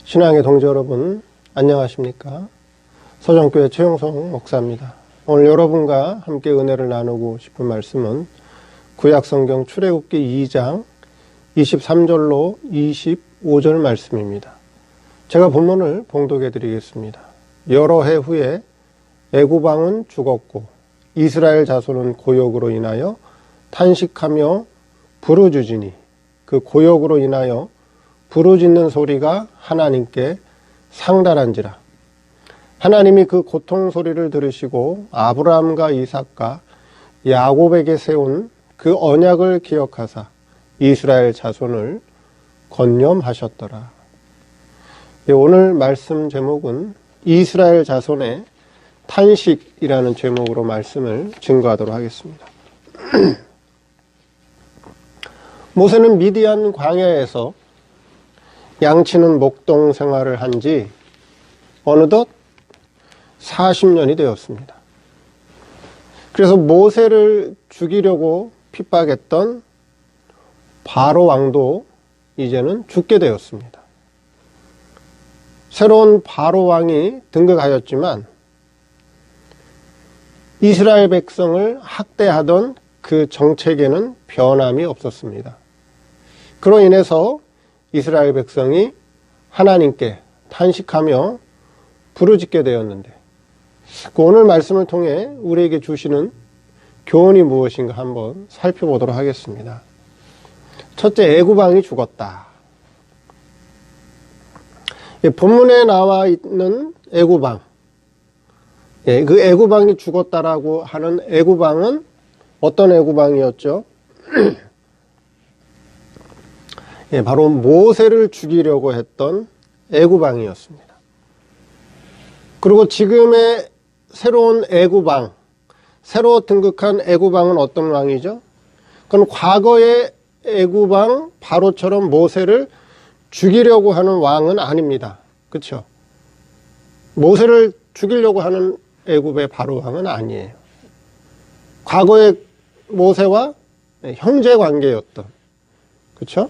신앙의 동지 여러분, 안녕하십니까? 서정교회 최용성 목사입니다. 오늘 여러분과 함께 은혜를 나누고 싶은 말씀은 구약성경 출애굽기 2장 23절로 25절 말씀입니다. 제가 본문을 봉독해 드리겠습니다. 여러 해 후에 애굽 왕은 죽었고 이스라엘 자손은 고역으로 인하여 탄식하며 부르짖으니 그 고역으로 인하여 부르짖는 소리가 하나님께 상달한지라. 하나님이 그 고통 소리를 들으시고 아브라함과 이삭과 야곱에게 세운 그 언약을 기억하사 이스라엘 자손을 건념하셨더라. 오늘 말씀 제목은 이스라엘 자손의 탄식이라는 제목으로 말씀을 증거하도록 하겠습니다. 모세는 미디안 광야에서 양치는 목동 생활을 한 지 어느덧 40년이 되었습니다. 그래서 모세를 죽이려고 핍박했던 바로 왕도 이제는 죽게 되었습니다. 새로운 바로 왕이 등극하였지만 이스라엘 백성을 학대하던 그 정책에는 변함이 없었습니다. 그로 인해서 이스라엘 백성이 하나님께 탄식하며 부르짖게 되었는데, 오늘 말씀을 통해 우리에게 주시는 교훈이 무엇인가 한번 살펴보도록 하겠습니다. 첫째, 애굽 왕이 죽었다. 본문에 나와 있는 애굽 왕, 그 애굽 왕이 죽었다라고 하는 애굽 왕은 어떤 애굽 왕이었죠? 바로 모세를 죽이려고 했던 애굽 왕이었습니다. 그리고 지금의 새로운 애굽 왕, 새로 등극한 애굽 왕은 어떤 왕이죠? 그건 과거의 애굽 왕 바로처럼 모세를 죽이려고 하는 왕은 아닙니다. 그렇죠? 모세를 죽이려고 하는 애굽의 바로 왕은 아니에요. 과거의 모세와 형제 관계였던, 그렇죠?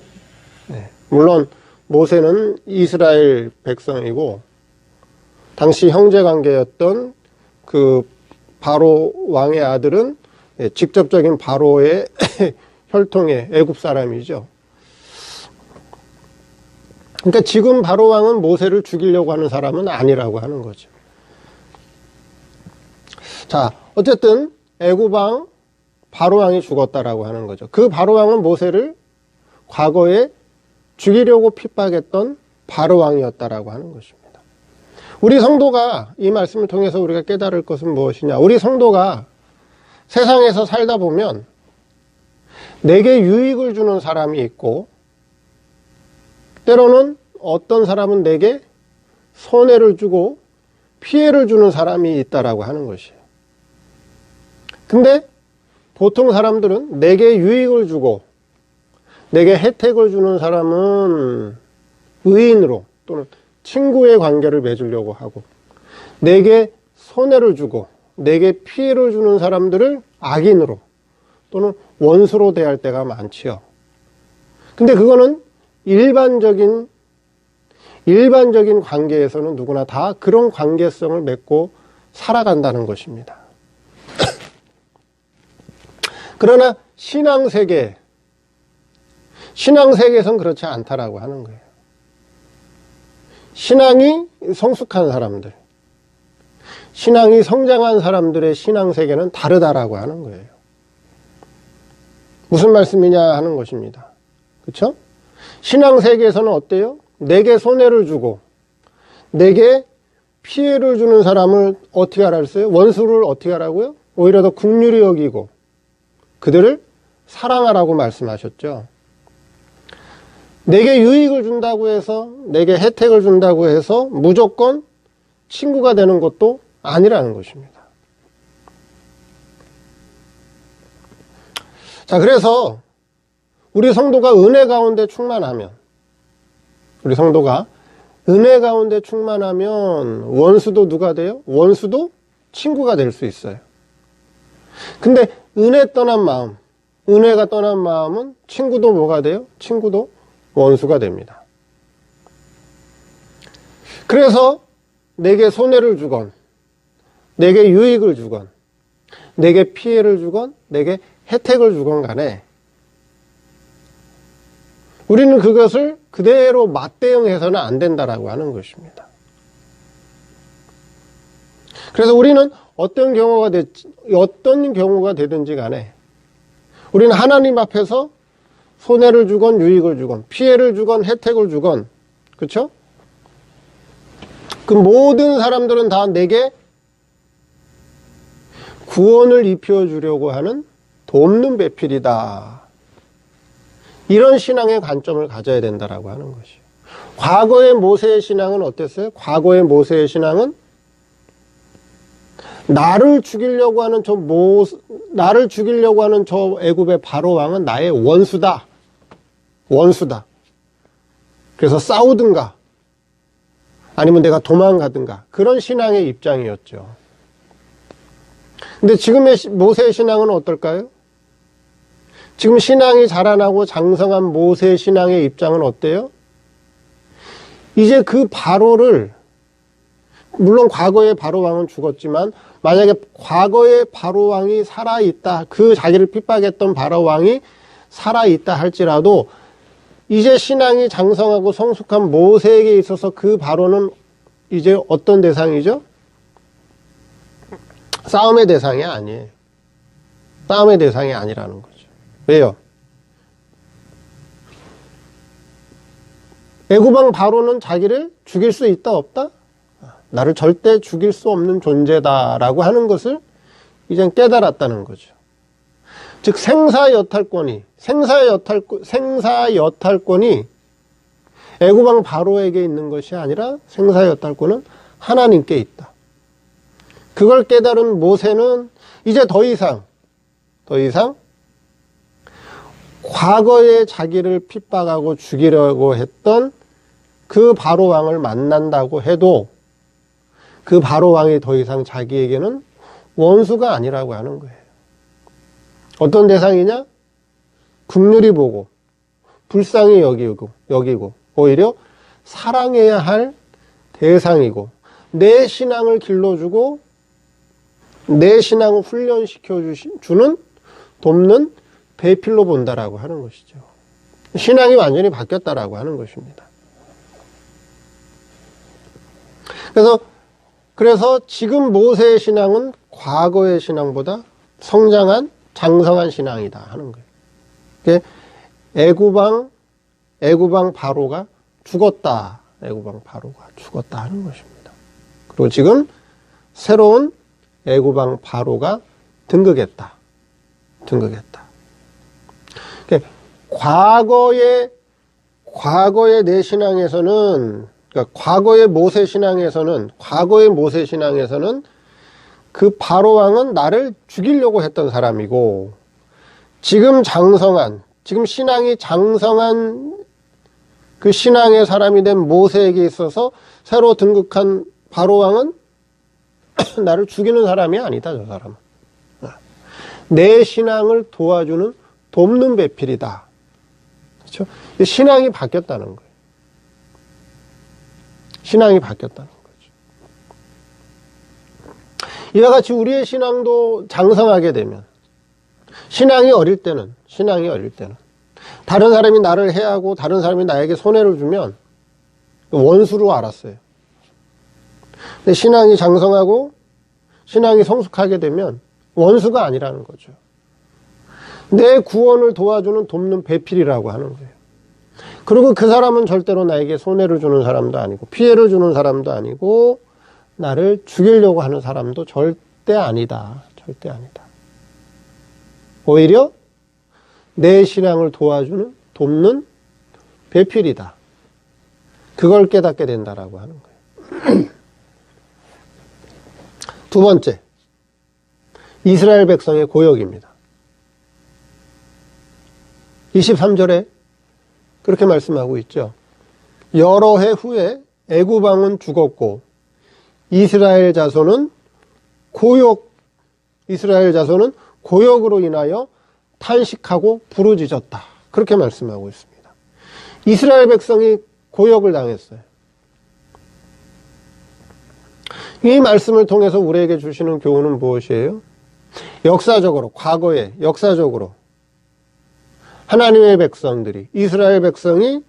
네. 물론 모세는 이스라엘 백성이고 당시 형제 관계였던 그 바로 왕의 아들은 직접적인 바로의 혈통의 애굽 사람이죠. 그러니까 지금 바로 왕은 모세를 죽이려고 하는 사람은 아니라고 하는 거죠. 자, 어쨌든 애굽 왕 바로 왕이 죽었다라고 하는 거죠. 그 바로 왕은 모세를 과거에 죽이려고 핍박했던 바로 왕이었다라고 하는 것입니다. 우리 성도가 이 말씀을 통해서 우리가 깨달을 것은 무엇이냐? 우리 성도가 세상에서 살다 보면 내게 유익을 주는 사람이 있고, 때로는 어떤 사람은 내게 손해를 주고 피해를 주는 사람이 있다라고 하는 것이에요. 근데 보통 사람들은 내게 유익을 주고 내게 혜택을 주는 사람은 의인으로 또는 친구의 관계를 맺으려고 하고, 내게 손해를 주고 내게 피해를 주는 사람들을 악인으로 또는 원수로 대할 때가 많지요. 근데 그거는 일반적인 관계에서는 누구나 다 그런 관계성을 맺고 살아간다는 것입니다. 그러나 신앙세계에선 그렇지 않다라고 하는 거예요. 신앙이 성숙한 사람들, 신앙이 성장한 사람들의 신앙세계는 다르다라고 하는 거예요. 무슨 말씀이냐 하는 것입니다. 그렇죠? 신앙세계에서는 어때요? 내게 손해를 주고 내게 피해를 주는 사람을 어떻게 하라 했어요? 원수를 어떻게 하라고요? 오히려 더 긍휼히 여기고 그들을 사랑하라고 말씀하셨죠. 내게 유익을 준다고 해서, 내게 혜택을 준다고 해서 무조건 친구가 되는 것도 아니라는 것입니다. 자, 그래서 우리 성도가 은혜 가운데 충만하면 원수도 누가 돼요? 원수도 친구가 될 수 있어요. 근데 은혜가 떠난 마음은 친구도 뭐가 돼요? 친구도 원수가 됩니다. 그래서 내게 손해를 주건, 내게 유익을 주건, 내게 피해를 주건, 내게 혜택을 주건 간에 우리는 그것을 그대로 맞대응해서는 안 된다라고 하는 것입니다. 그래서 우리는 어떤 경우가 되든지 간에 우리는 하나님 앞에서 손해를 주건 유익을 주건 피해를 주건 혜택을 주건, 그렇죠? 그 모든 사람들은 다 내게 구원을 입혀주려고 하는 돕는 배필이다. 이런 신앙의 관점을 가져야 된다라고 하는 것이에요. 과거의 모세의 신앙은 어땠어요? 과거의 모세의 신앙은 나를 죽이려고 하는 저 애굽의 바로 왕은 나의 원수다. 원수다. 그래서 싸우든가 아니면 내가 도망가든가 그런 신앙의 입장이었죠. 근데 지금의 모세의 신앙은 어떨까요? 지금 신앙이 자라나고 장성한 모세의 신앙의 입장은 어때요? 이제 그 바로를, 물론 과거의 바로 왕은 죽었지만 만약에 과거의 바로 왕이 살아있다, 그 자기를 핍박했던 바로 왕이 살아있다 할지라도 이제 신앙이 장성하고 성숙한 모세에게 있어서 그 바로는 이제 어떤 대상이죠? 싸움의 대상이 아니에요. 싸움의 대상이 아니라는 거죠. 왜요? 애굽왕 바로는 자기를 죽일 수 있다 없다? 나를 절대 죽일 수 없는 존재다라고 하는 것을 이젠 깨달았다는 거죠. 즉 생사여탈권이 애굽왕 바로에게 있는 것이 아니라 생사여탈권은 하나님께 있다. 그걸 깨달은 모세는 이제 더 이상 과거에 자기를 핍박하고 죽이려고 했던 그 바로 왕을 만난다고 해도 그 바로 왕이 더 이상 자기에게는 원수가 아니라고 하는 거예요. 어떤 대상이냐? 긍휼히 보고 불쌍히 여기고 오히려 사랑해야 할 대상이고 내 신앙을 길러주고 내 신앙을 훈련시켜주는 돕는 배필로 본다라고 하는 것이죠. 신앙이 완전히 바뀌었다라고 하는 것입니다. 그래서 지금 모세의 신앙은 과거의 신앙보다 성장한 장성한 신앙이다 하는 거예요. 애굽왕 바로가 죽었다. 애굽왕 바로가 죽었다 하는 것입니다. 그리고 지금 새로운 애굽왕 바로가 등극했다. 과거의 내 신앙에서는, 그러니까 과거의 모세 신앙에서는 그 바로 왕은 나를 죽이려고 했던 사람이고, 지금 신앙이 장성한 그 신앙의 사람이 된 모세에게 있어서 새로 등극한 바로 왕은 나를 죽이는 사람이 아니다, 저 사람은. 내 신앙을 도와주는 돕는 배필이다. 그렇죠? 신앙이 바뀌었다는 거예요. 신앙이 바뀌었다는 거죠. 이와 같이 우리의 신앙도 장성하게 되면, 신앙이 어릴 때는 다른 사람이 나를 해하고 다른 사람이 나에게 손해를 주면 원수로 알았어요. 근데 신앙이 장성하고 신앙이 성숙하게 되면 원수가 아니라는 거죠. 내 구원을 도와주는 돕는 배필이라고 하는 거예요. 그리고 그 사람은 절대로 나에게 손해를 주는 사람도 아니고 피해를 주는 사람도 아니고 나를 죽이려고 하는 사람도 절대 아니다. 절대 아니다. 오히려 내 신앙을 도와주는 돕는 배필이다. 그걸 깨닫게 된다라고 하는 거예요. 두 번째, 이스라엘 백성의 고역입니다. 23절에 그렇게 말씀하고 있죠. 여러 해 후에 애굽 왕은 죽었고 이스라엘 자손은 고역으로 인하여 탄식하고 부르짖었다. 그렇게 말씀하고 있습니다. 이스라엘 백성이 고역을 당했어요. 이 말씀을 통해서 우리에게 주시는 교훈은 무엇이에요? 역사적으로, 과거에 역사적으로 하나님의 백성들이, 이스라엘 백성이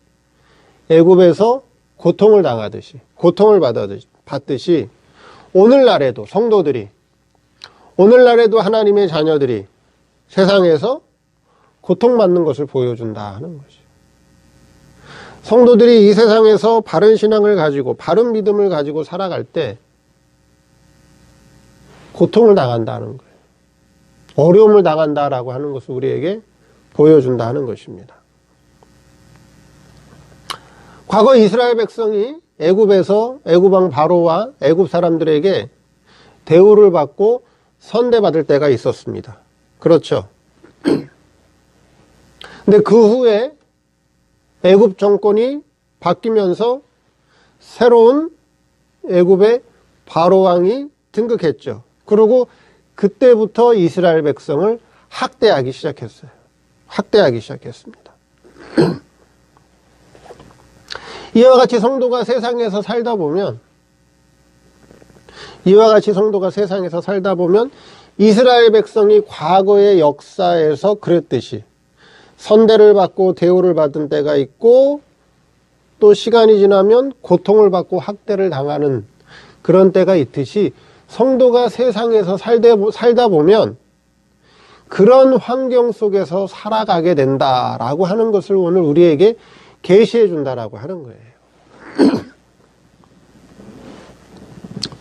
애굽에서 고통을 당하듯이, 고통을 받듯이 오늘날에도 성도들이, 오늘날에도 하나님의 자녀들이 세상에서 고통받는 것을 보여준다 하는 것이. 성도들이 이 세상에서 바른 신앙을 가지고 바른 믿음을 가지고 살아갈 때 고통을 당한다는 거예요. 어려움을 당한다라고 하는 것을 우리에게 보여준다 하는 것입니다. 과거 이스라엘 백성이 애굽에서 애굽왕 바로와 애굽 사람들에게 대우를 받고 선대받을 때가 있었습니다. 그렇죠. 근데 그 후에 애굽 정권이 바뀌면서 새로운 애굽의 바로 왕이 등극했죠. 그리고 그때부터 이스라엘 백성을 학대하기 시작했어요. 학대하기 시작했습니다. 이와 같이 성도가 세상에서 살다 보면 이스라엘 백성이 과거의 역사에서 그랬듯이 선대를 받고 대우를 받은 때가 있고 또 시간이 지나면 고통을 받고 학대를 당하는 그런 때가 있듯이 성도가 세상에서 살다 보면 그런 환경 속에서 살아가게 된다라고 하는 것을 오늘 우리에게 계시해 준다라고 하는 거예요.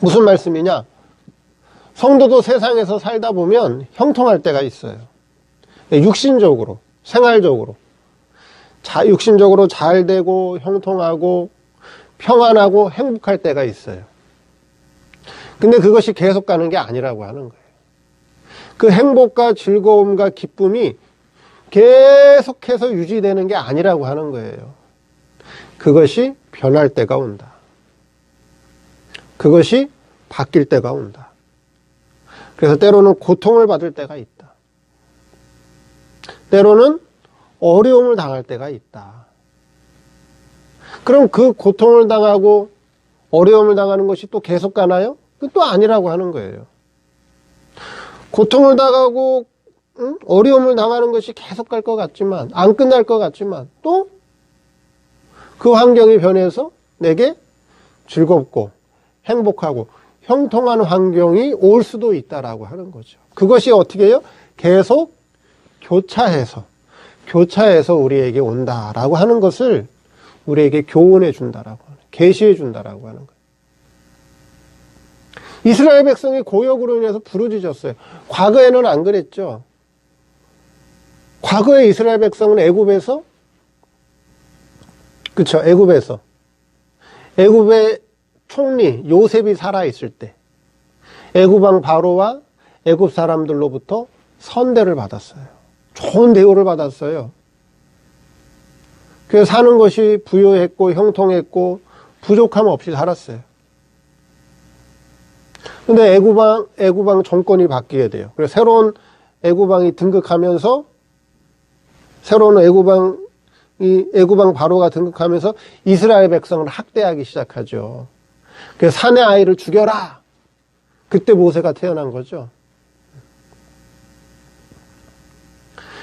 무슨 말씀이냐? 성도도 세상에서 살다 보면 형통할 때가 있어요. 육신적으로, 생활적으로. 육신적으로 잘 되고 형통하고 평안하고 행복할 때가 있어요. 근데 그것이 계속 가는 게 아니라고 하는 거예요. 그 행복과 즐거움과 기쁨이 계속해서 유지되는 게 아니라고 하는 거예요. 그것이 변할 때가 온다. 그것이 바뀔 때가 온다. 그래서 때로는 고통을 받을 때가 있다. 때로는 어려움을 당할 때가 있다. 그럼 그 고통을 당하고 어려움을 당하는 것이 또 계속 가나요? 또 아니라고 하는 거예요. 고통을 당하고 어려움을 당하는 것이 계속 갈 것 같지만, 안 끝날 것 같지만 또 그 환경이 변해서 내게 즐겁고 행복하고 형통한 환경이 올 수도 있다라고 하는 거죠. 그것이 어떻게 해요? 계속 교차해서 우리에게 온다라고 하는 것을 우리에게 교훈해 준다라고 하는, 계시해 준다라고 하는 거예요. 이스라엘 백성이 고역으로 인해서 부르짖었어요. 과거에는 안 그랬죠. 과거에 이스라엘 백성은 애굽에서, 그쵸, 애굽의 총리 요셉이 살아있을 때 애굽 왕 바로와 애굽 사람들로부터 선대를 받았어요. 좋은 대우를 받았어요. 그래서 사는 것이 부유했고 형통했고 부족함 없이 살았어요. 근데 애굽 왕 정권이 바뀌게 돼요. 그래서 새로운 애굽 왕이 등극하면서 새로운 애굽 왕 바로가 등극하면서 이스라엘 백성을 학대하기 시작하죠. 그래서 사내 아이를 죽여라. 그때 모세가 태어난 거죠.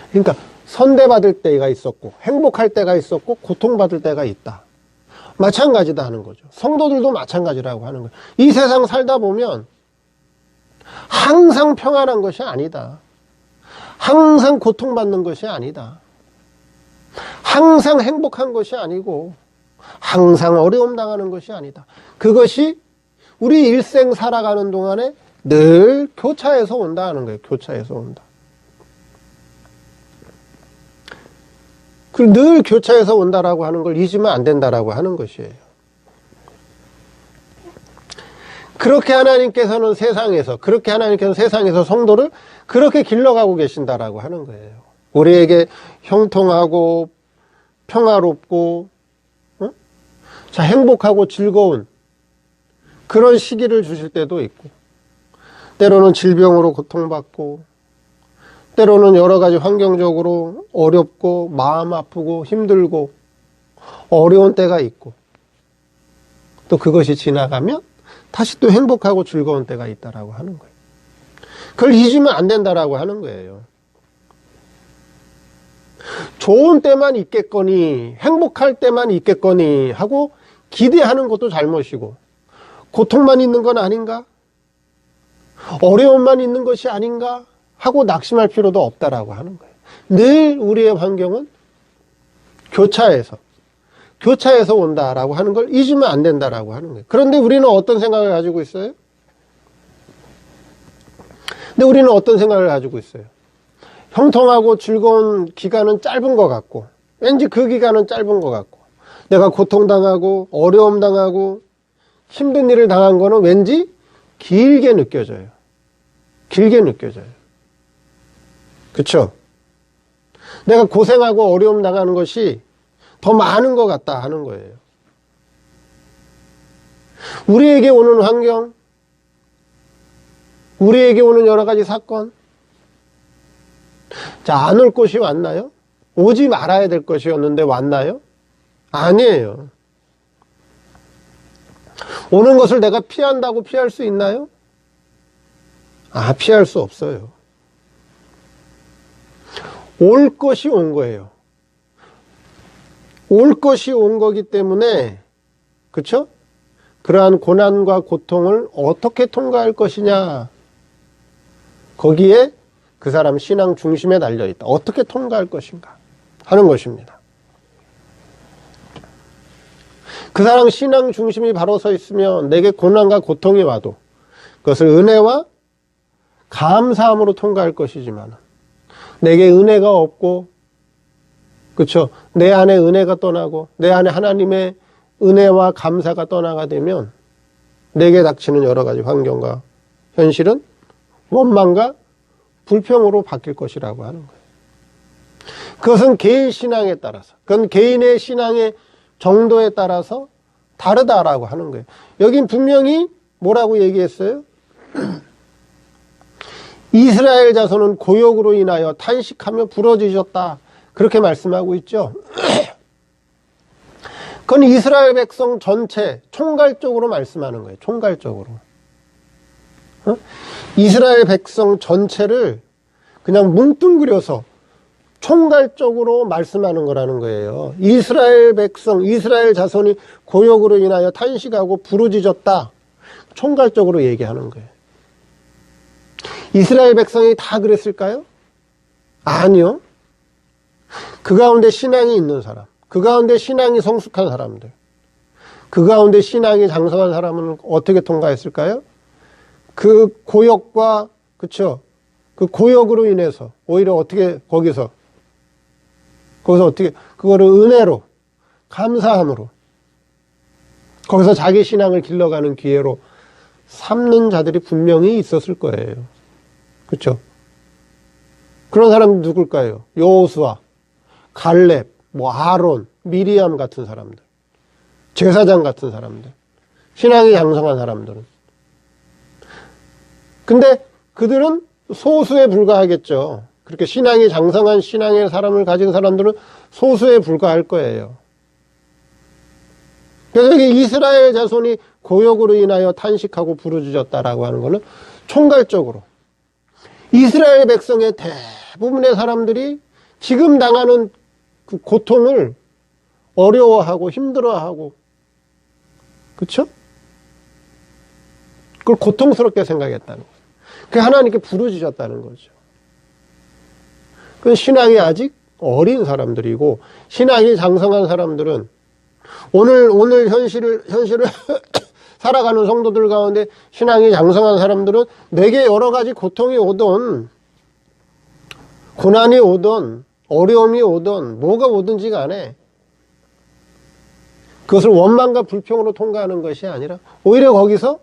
그러니까 선대받을 때가 있었고 행복할 때가 있었고 고통받을 때가 있다. 마찬가지다 하는 거죠. 성도들도 마찬가지라고 하는 거예요. 이 세상 살다 보면 항상 평안한 것이 아니다. 항상 고통받는 것이 아니다. 항상 행복한 것이 아니고 항상 어려움 당하는 것이 아니다. 그것이 우리 일생 살아가는 동안에 늘 교차해서 온다 하는 거예요. 교차해서 온다. 늘 교차해서 온다라고 하는 걸 잊으면 안 된다라고 하는 것이에요. 그렇게 하나님께서 세상에서 성도를 그렇게 길러가고 계신다라고 하는 거예요. 우리에게 형통하고 평화롭고 행복하고 즐거운 그런 시기를 주실 때도 있고, 때로는 질병으로 고통받고, 때로는 여러 가지 환경적으로 어렵고 마음 아프고 힘들고 어려운 때가 있고, 또 그것이 지나가면 다시 또 행복하고 즐거운 때가 있다라고 하는 거예요. 그걸 잊으면 안 된다라고 하는 거예요. 좋은 때만 있겠거니, 행복할 때만 있겠거니 하고 기대하는 것도 잘못이고, 고통만 있는 건 아닌가? 어려움만 있는 것이 아닌가? 하고 낙심할 필요도 없다라고 하는 거예요. 늘 우리의 환경은 교차해서 온다라고 하는 걸 잊으면 안 된다라고 하는 거예요. 그런데 우리는 어떤 생각을 가지고 있어요? 형통하고 즐거운 기간은 짧은 것 같고, 왠지 그 기간은 짧은 것 같고, 내가 고통당하고 어려움 당하고 힘든 일을 당한 거는 왠지 길게 느껴져요. 그쵸? 내가 고생하고 어려움 당하는 것이 더 많은 것 같다 하는 거예요. 우리에게 오는 환경, 우리에게 오는 여러 가지 사건, 자, 안 올 것이 왔나요? 오지 말아야 될 것이었는데 왔나요? 아니에요. 오는 것을 내가 피한다고 피할 수 있나요? 피할 수 없어요. 올 것이 온 거예요. 올 것이 온 거기 때문에, 그쵸? 그러한 고난과 고통을 어떻게 통과할 것이냐. 거기에 그 사람 신앙 중심에 달려있다. 어떻게 통과할 것인가 하는 것입니다. 그 사람 신앙 중심이 바로 서 있으면 내게 고난과 고통이 와도 그것을 은혜와 감사함으로 통과할 것이지만, 내게 은혜가 없고, 그렇죠? 내 안에 은혜가 떠나고 내 안에 하나님의 은혜와 감사가 떠나가 되면 내게 닥치는 여러 가지 환경과 현실은 원망과 불평으로 바뀔 것이라고 하는 거예요. 그것은 개인 신앙에 따라서, 그건 개인의 신앙의 정도에 따라서 다르다라고 하는 거예요. 여긴 분명히 뭐라고 얘기했어요? 이스라엘 자손은 고역으로 인하여 탄식하며 부러지셨다. 그렇게 말씀하고 있죠. 그건 이스라엘 백성 전체 총괄적으로 말씀하는 거예요. 총괄적으로. 이스라엘 백성 전체를 그냥 뭉뚱그려서 총괄적으로 말씀하는 거라는 거예요. 이스라엘 백성, 이스라엘 자손이 고역으로 인하여 탄식하고 부르짖었다. 총괄적으로 얘기하는 거예요. 이스라엘 백성이 다 그랬을까요? 아니요. 그 가운데 신앙이 있는 사람, 그 가운데 신앙이 성숙한 사람들, 그 가운데 신앙이 장성한 사람은 어떻게 통과했을까요? 그 고역과, 그쵸? 그 고역으로 인해서 오히려 어떻게 거기서 어떻게 그거를 은혜로, 감사함으로, 거기서 자기 신앙을 길러가는 기회로 삼는 자들이 분명히 있었을 거예요. 그렇죠? 그런 사람이 누굴까요? 여호수아, 갈렙, 아론, 미리암 같은 사람들, 제사장 같은 사람들, 신앙이 양성한 사람들은. 근데 그들은 소수에 불과하겠죠. 그렇게 신앙이 장성한 신앙의 사람을 가진 사람들은 소수에 불과할 거예요. 그래서 여기 이스라엘 자손이 고역으로 인하여 탄식하고 부르짖었다라고 하는 것은 총괄적으로 이스라엘 백성의 대부분의 사람들이 지금 당하는 그 고통을 어려워하고 힘들어하고, 그렇죠? 그걸 고통스럽게 생각했다는 거예요. 그게 하나님께 부르짖었다는 거죠. 그 신앙이 아직 어린 사람들이고, 신앙이 장성한 사람들은 오늘 현실을 살아가는 성도들 가운데 신앙이 장성한 사람들은 내게 여러 가지 고통이 오든 고난이 오든 어려움이 오든 뭐가 오든지 간에 그것을 원망과 불평으로 통과하는 것이 아니라 오히려 거기서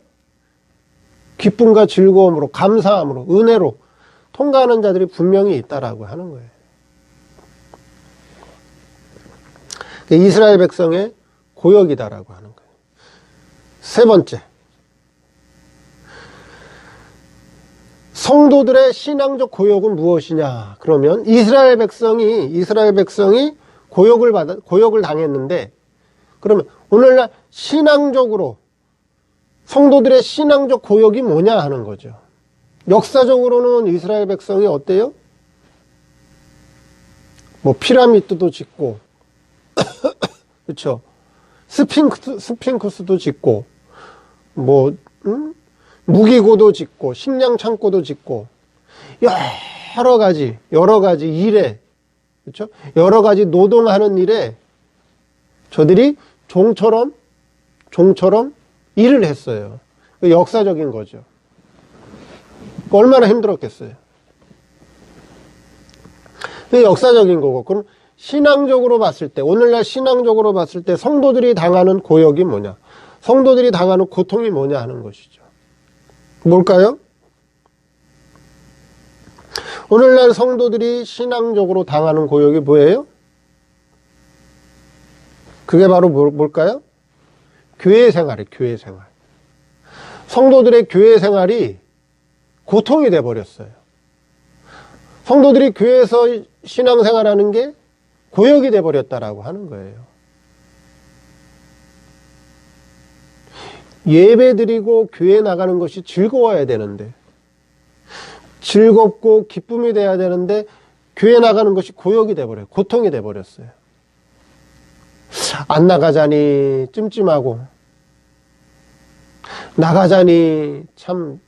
기쁨과 즐거움으로, 감사함으로, 은혜로 통과하는 자들이 분명히 있다라고 하는 거예요. 이스라엘 백성의 고역이다라고 하는 거예요. 세 번째, 성도들의 신앙적 고역은 무엇이냐? 그러면 이스라엘 백성이 고역을 당했는데, 그러면 오늘날 신앙적으로 성도들의 신앙적 고역이 뭐냐 하는 거죠. 역사적으로는 이스라엘 백성이 어때요? 뭐 피라미드도 짓고 그렇죠. 스핑크스도 짓고 뭐 무기고도 짓고 식량 창고도 짓고 여러 가지 일에 그렇죠? 여러 가지 노동하는 일에 저들이 종처럼 일을 했어요. 역사적인 거죠. 얼마나 힘들었겠어요. 역사적인 거고. 그럼 신앙적으로 봤을 때, 오늘날 신앙적으로 봤을 때 성도들이 당하는 고역이 뭐냐? 성도들이 당하는 고통이 뭐냐 하는 것이죠. 뭘까요? 오늘날 성도들이 신앙적으로 당하는 고역이 뭐예요? 그게 바로 뭘까요? 교회 생활이에요, 교회 생활. 성도들의 교회 생활이 고통이 돼버렸어요. 성도들이 교회에서 신앙생활하는 게 고역이 돼버렸다라고 하는 거예요. 예배 드리고 교회 나가는 것이 즐거워야 되는데, 즐겁고 기쁨이 돼야 되는데 교회 나가는 것이 고역이 돼버려요. 고통이 돼버렸어요. 안 나가자니 찜찜하고, 나가자니 참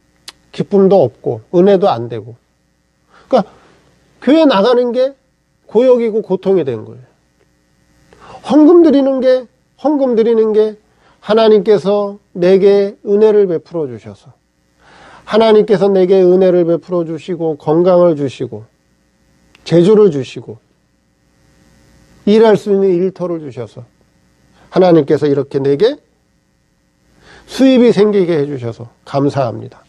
기쁨도 없고 은혜도 안 되고, 그러니까 교회 나가는 게 고역이고 고통이 된 거예요. 헌금 드리는 게 하나님께서 내게 은혜를 베풀어 주셔서, 하나님께서 내게 은혜를 베풀어 주시고 건강을 주시고 재주를 주시고 일할 수 있는 일터를 주셔서 하나님께서 이렇게 내게 수입이 생기게 해주셔서 감사합니다.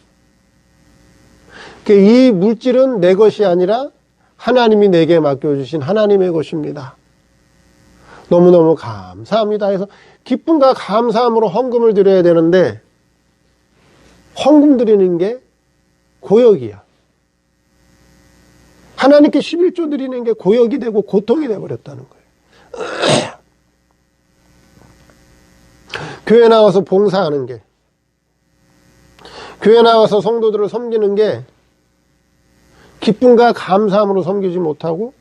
이 물질은 내 것이 아니라 하나님이 내게 맡겨주신 하나님의 것입니다. 너무너무 감사합니다 해서 기쁨과 감사함으로 헌금을 드려야 되는데, 헌금 드리는 게 고역이야. 하나님께 11조 드리는 게 고역이 되고 고통이 되어버렸다는 거예요. 교회 나와서 봉사하는 게, 교회 나와서 성도들을 섬기는 게 기쁨과 감사함으로 섬기지 못하고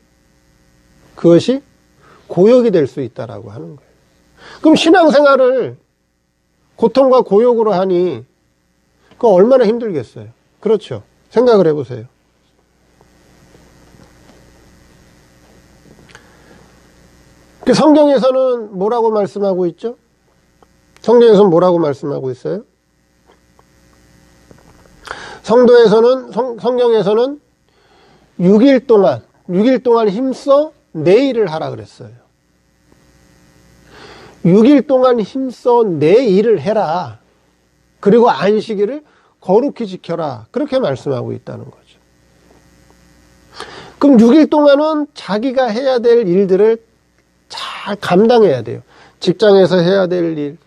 그것이 고역이 될 수 있다라고 하는 거예요. 그럼 신앙생활을 고통과 고역으로 하니 그거 얼마나 힘들겠어요. 그렇죠. 생각을 해보세요. 성경에서는 뭐라고 말씀하고 있죠? 성경에서는 뭐라고 말씀하고 있어요? 성경에서는 6일 동안 힘써 내 일을 하라 그랬어요. 6일 동안 힘써 내 일을 해라. 그리고 안식일을 거룩히 지켜라. 그렇게 말씀하고 있다는 거죠. 그럼 6일 동안은 자기가 해야 될 일들을 잘 감당해야 돼요. 직장에서 해야 될 일,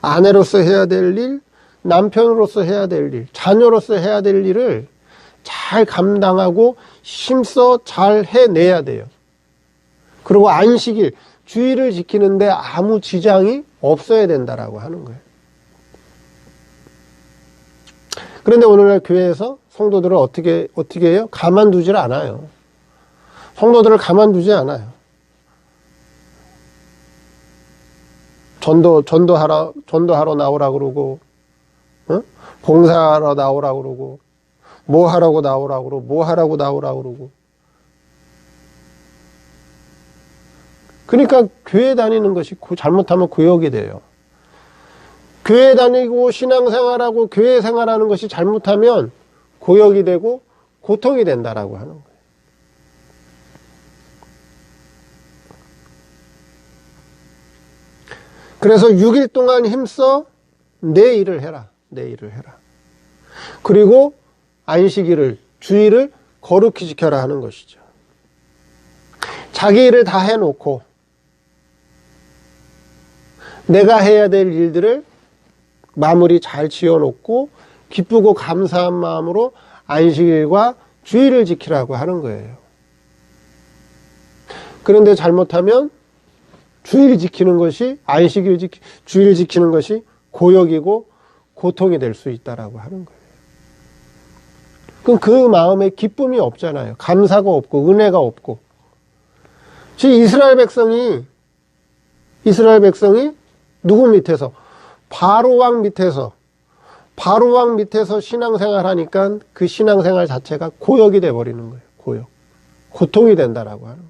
아내로서 해야 될 일, 남편으로서 해야 될 일, 자녀로서 해야 될 일을 잘 감당하고 힘써 잘 해내야 돼요. 그리고 안식일, 주일을 지키는데 아무 지장이 없어야 된다라고 하는 거예요. 그런데 오늘날 교회에서 성도들을 어떻게 해요? 가만두질 않아요. 성도들을 가만두지 않아요. 전도하러 나오라 그러고, 봉사하러 나오라 그러고, 뭐 하라고 나오라 그러고, 뭐 하라고 나오라 그러고. 그러니까 교회 다니는 것이 잘못하면 고역이 돼요. 교회 다니고 신앙생활하고 교회 생활하는 것이 잘못하면 고역이 되고 고통이 된다라고 하는 거예요. 그래서 6일 동안 힘써 내 일을 해라. 내 일을 해라. 그리고 안식일을, 주일을 거룩히 지켜라 하는 것이죠. 자기 일을 다 해놓고 내가 해야 될 일들을 마무리 잘 지어놓고 기쁘고 감사한 마음으로 안식일과 주일을 지키라고 하는 거예요. 그런데 잘못하면 주일 지키는 것이, 주일 지키는 것이 고역이고 고통이 될 수 있다라고 하는 거예요. 그럼 그 마음에 기쁨이 없잖아요. 감사가 없고 은혜가 없고. 지금 이스라엘 백성이 누구 밑에서? 바로 왕 밑에서 신앙생활 하니까 그 신앙생활 자체가 고역이 돼버리는 거예요. 고역. 고통이 된다라고 하는 거예요.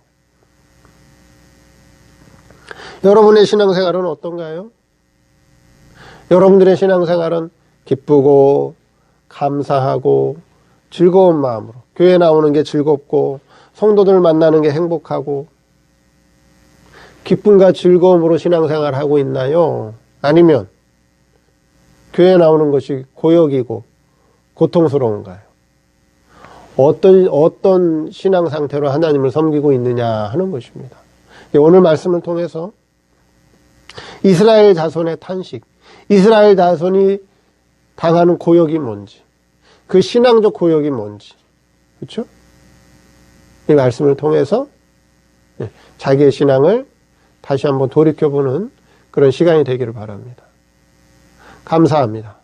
여러분의 신앙생활은 어떤가요? 여러분들의 신앙생활은 기쁘고 감사하고 즐거운 마음으로 교회 나오는 게 즐겁고 성도들 만나는 게 행복하고 기쁨과 즐거움으로 신앙생활 하고 있나요? 아니면 교회 나오는 것이 고역이고 고통스러운가요? 어떤 신앙 상태로 하나님을 섬기고 있느냐 하는 것입니다. 오늘 말씀을 통해서 이스라엘 자손의 탄식, 이스라엘 자손이 당하는 고역이 뭔지, 그 신앙적 고역이 뭔지, 그렇죠? 이 말씀을 통해서 자기의 신앙을 다시 한번 돌이켜보는 그런 시간이 되기를 바랍니다. 감사합니다.